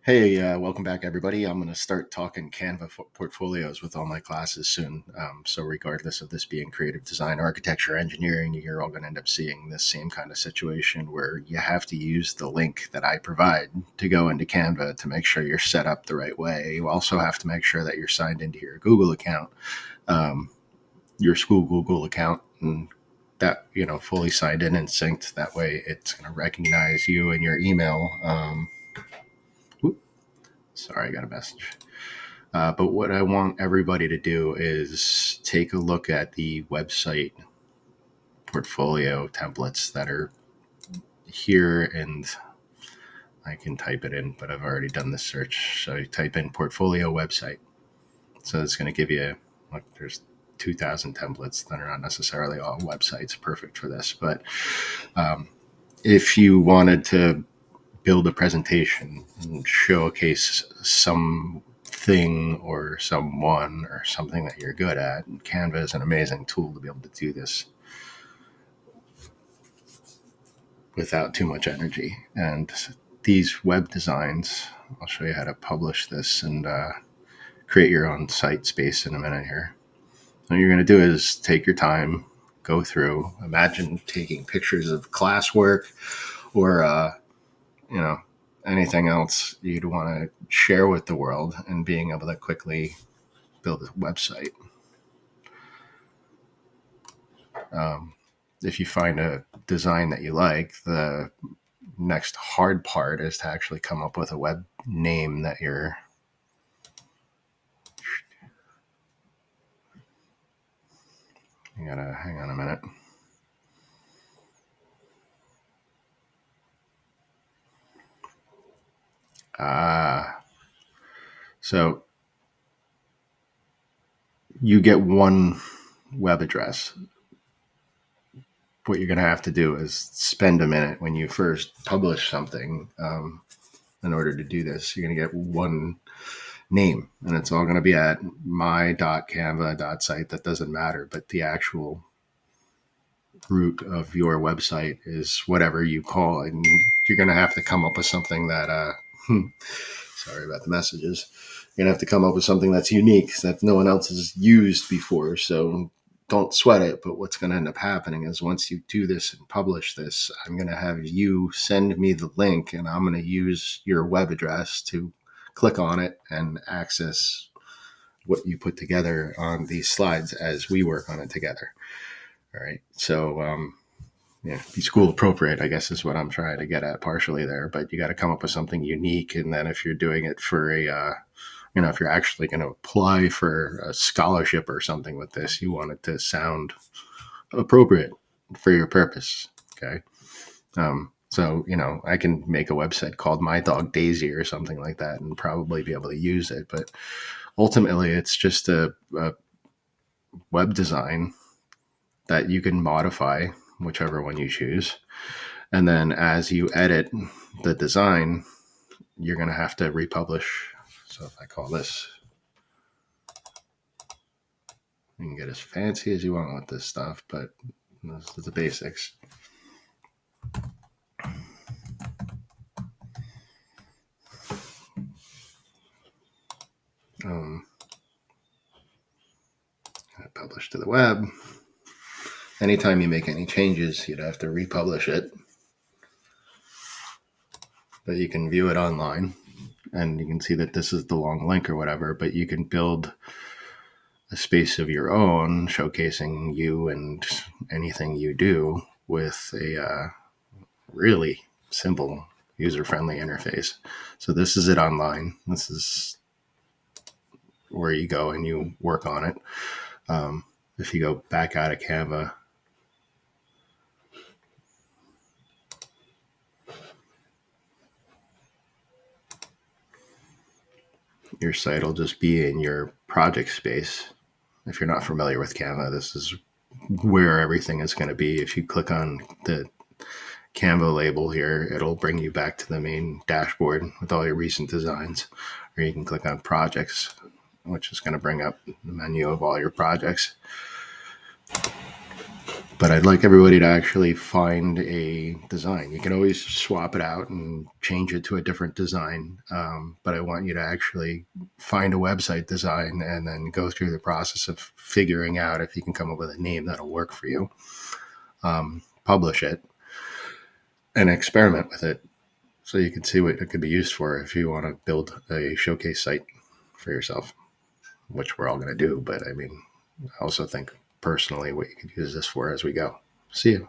Hey, welcome back, everybody. I'm going to start talking Canva portfolios with all my classes soon. So, regardless of this being creative design, architecture, engineering, you're all going to end up seeing this same kind of situation where you have to use the link that I provide to go into Canva to make sure you're set up the right way. You also have to make sure that you're signed into your Google account, um, your school Google account, and that fully signed in and synced. That way, it's going to recognize you and your email. Sorry, I got a message. But what I want everybody to do is take a look at the website portfolio templates that are here, and I can type it in, but I've already done the search. So you type in portfolio website. So it's going to give you, like, there's 2,000 templates that are not necessarily all websites perfect for this. But if you wanted to build a presentation and showcase something or someone or something that you're good at, and Canva is an amazing tool to be able to do this without too much energy. And these web designs, I'll show you how to publish this and create your own site space in a minute here. What you're going to do is take your time, go through, imagine taking pictures of classwork or anything else you'd want to share with the world, and being able to quickly build a website. If you find a design that you like, the next hard part is to actually come up with a web name that you're you gotta hang on a minute. So you get one web address. What you're going to have to do is spend a minute when you first publish something. In order to do this, you're going to get one name, and it's all going to be at my.canva.site. That doesn't matter, but the actual root of your website is whatever you call it. And you're going to have to come up with something that, sorry about the messages. You're going to have to come up with something that's unique, that no one else has used before. So don't sweat it. But what's going to end up happening is once you do this and publish this, I'm going to have you send me the link, and I'm going to use your web address to click on it and access what you put together on these slides as we work on it together. All right. So, be school appropriate, I guess, is what I'm trying to get at partially there. But you got to come up with something unique. And then if you're doing it for if you're actually going to apply for a scholarship or something with this, you want it to sound appropriate for your purpose. Okay. So, I can make a website called My Dog Daisy or something like that and probably be able to use it. But ultimately, it's just a web design that you can modify, whichever one you choose. And then as you edit the design, you're going to have to republish. So if I call this, you can get as fancy as you want with this stuff, but this is the basics. Publish to the web. Anytime you make any changes, you'd have to republish it. But you can view it online, and you can see that this is the long link or whatever, but you can build a space of your own showcasing you and anything you do with a really simple user-friendly interface. So this is it online. This is where you go and you work on it. If you go back out of Canva, your site will just be in your project space. If you're not familiar with Canva, this is where everything is going to be. If you click on the Canva label here, it'll bring you back to the main dashboard with all your recent designs. Or you can click on projects, which is going to bring up the menu of all your projects. But I'd like everybody to actually find a design. You can always swap it out and change it to a different design. But I want you to actually find a website design and then go through the process of figuring out if you can come up with a name that'll work for you. Publish it and experiment with it so you can see what it could be used for if you want to build a showcase site for yourself, which we're all going to do. But I mean, I also think personally what you could use this for as we go. See you.